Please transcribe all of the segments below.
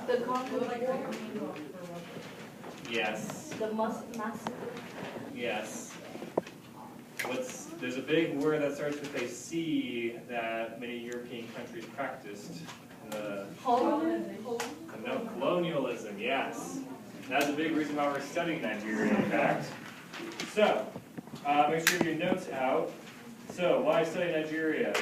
The Congo War? Yes. The massacre? Yes. There's a big word that starts with a C that many European countries practiced. Colonialism, yes. That's a big reason why we're studying Nigeria, in fact. So, make sure your notes out. So, why study Nigeria?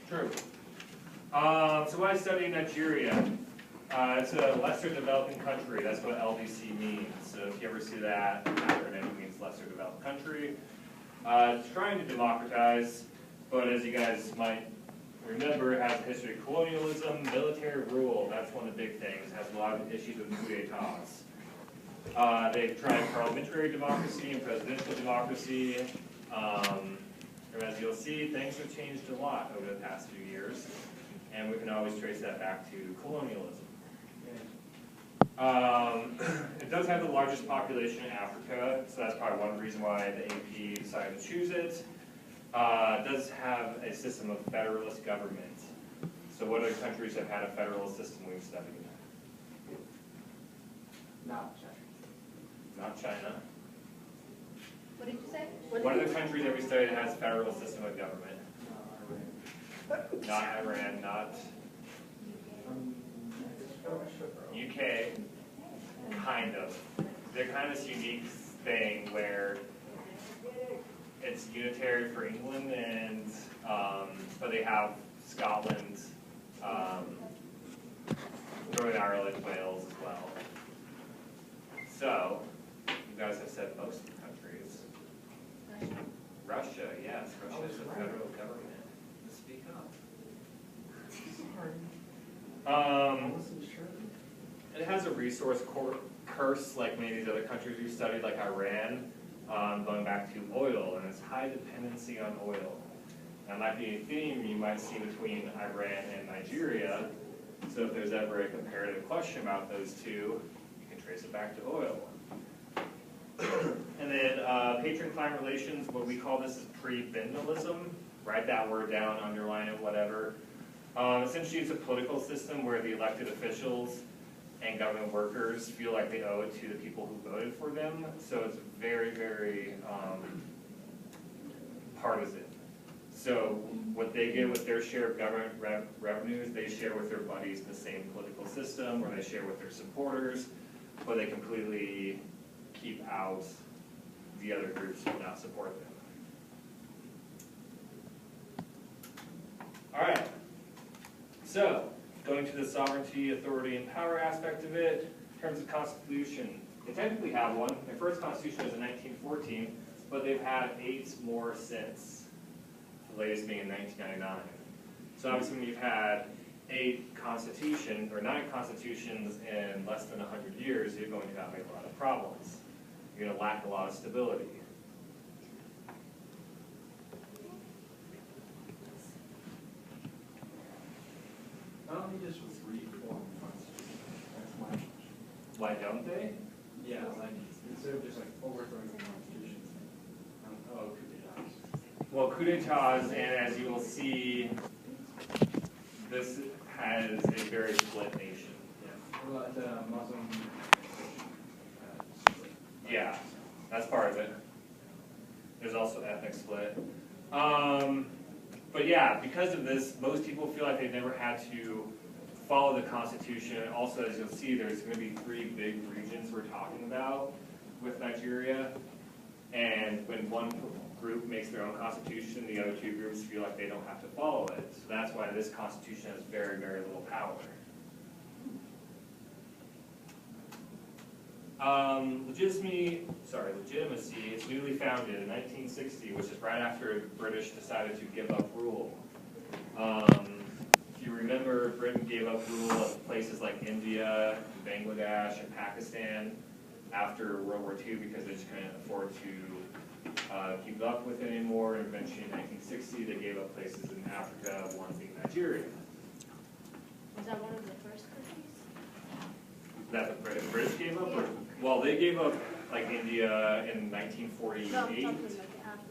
True. So why study Nigeria? It's a lesser developing country. That's what LDC means. So if you ever see that acronym, it means lesser developed country. It's trying to democratize, but as you guys might remember, it has a history of colonialism, military rule. That's one of the big things. It has a lot of issues with coup d'etats. They've tried parliamentary democracy and presidential democracy. And as you'll see, things have changed a lot over the past few years, and we can always trace that back to colonialism. It does have the largest population in Africa, so that's probably one reason why the AP decided to choose it. It does have a system of federalist government. So what other countries have had a federalist system we've studied? Not China. Not China. What did you say? What other countries have we studied that has a federal system of government? Not Iran, not UK, kind of. They're kind of this unique thing where it's unitary for England, and but they have Scotland, Northern Ireland, Wales as well. So, you guys have said most of the countries. Russia, yes. Russia is the federal government. Speak up. It has a resource curse like many of these other countries we've studied, like Iran, going back to oil, and its high dependency on oil. That might be a theme you might see between Iran and Nigeria. So if there's ever a comparative question about those two, you can trace it back to oil. And then patron-client relations, what we call this is pre-bindalism. Write that word down, underline it, whatever. Essentially, it's a political system where the elected officials and government workers feel like they owe it to the people who voted for them. So it's very, very partisan. So what they get with their share of government revenues, they share with their buddies in the same political system, or they share with their supporters, but they completely keep out the other groups who do not support them. All right. So, going to the sovereignty, authority, and power aspect of it, in terms of constitution, they technically have one. Their first constitution was in 1914, but they've had 8 more since, the latest being in 1999. So obviously when you've had 8 constitutions, or 9 constitutions in less than 100 years, you're going to have a lot of problems. You're going to lack a lot of stability. Why don't they just reform the Constitution? That's my question. Why don't they? Yeah, like instead of just like overthrowing the Constitution. Oh, coup d'etats. Well, coup d'etats, and as you will see, this has a very split nation. Yeah. Well, the Muslim. Yeah, that's part of it. There's also ethnic split. But yeah, because of this, most people feel like they've never had to follow the Constitution. Also, as you'll see, there's going to be 3 big regions we're talking about with Nigeria. And when one group makes their own constitution, the other 2 groups feel like they don't have to follow it. So that's why this constitution has very, very little power. Legitimacy is newly founded in 1960, which is right after the British decided to give up rule. If you remember, Britain gave up rule of places like India, Bangladesh, and Pakistan after World War II because they just couldn't afford to keep up with it anymore. And eventually in 1960, they gave up places in Africa, one being Nigeria. Was that one of the first countries? That the British gave up? Or, well, they gave up like India in 1948. No, I'm talking like Africa.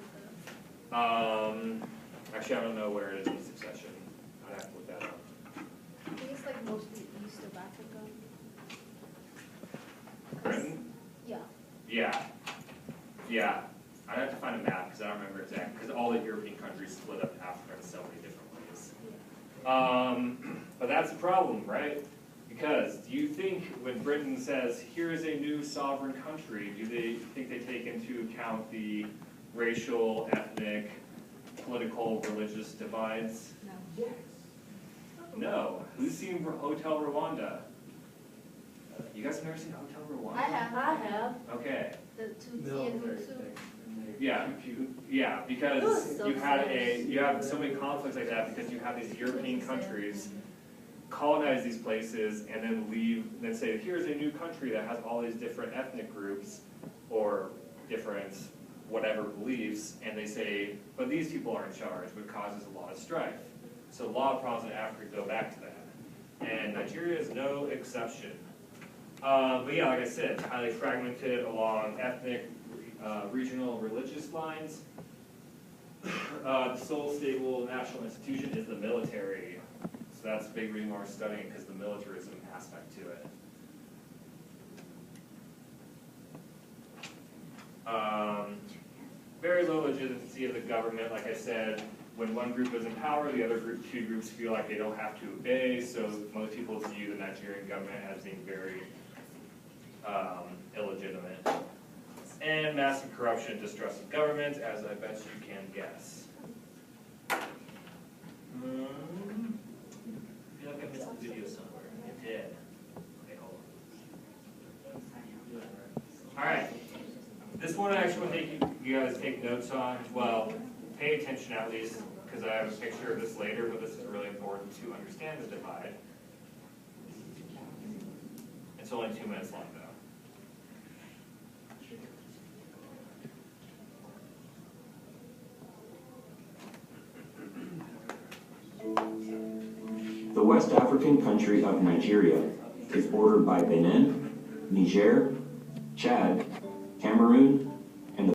I Actually, I don't know where it is in succession. I'd have to look that up. I think it's like mostly east of Africa. Britain? Yeah. Yeah. Yeah. I'd have to find a map because I don't remember exactly, because all the European countries split up Africa in so many different ways. But that's the problem, right? Because do you think when Britain says, here is a new sovereign country, do they think they take into account the racial, ethnic, political, religious divides? No. Yes. No. Who's seen Hotel Rwanda? You guys have never seen Hotel Rwanda? I have. Okay. The Tutsi and Military Hutu. thing. Yeah, because Those so you have so many conflicts like that because you have these European countries colonize these places and then say, here's a new country that has all these different ethnic groups or different whatever beliefs, and they say, but these people are in charge, which causes a lot of strife. So a lot of problems in Africa go back to that. And Nigeria is no exception. But yeah, like I said, it's highly fragmented along ethnic, regional, religious lines. The sole stable national institution is the military. So that's a big reason why we're studying, because the militarism aspect to it. Very low legitimacy of the government. Like I said, when one group is in power, the other two groups feel like they don't have to obey. So most people view the Nigerian government as being very illegitimate. And massive corruption and distrust of government, as I bet you can guess. I feel like I missed the video somewhere. I did. Okay, hold on. All right. This one I actually want to take you guys take notes on. Well, pay attention at least, because I have a picture of this later, but this is really important to understand the divide. It's only 2 minutes long, though. The West African country of Nigeria is bordered by Benin, Niger, Chad, Cameroon,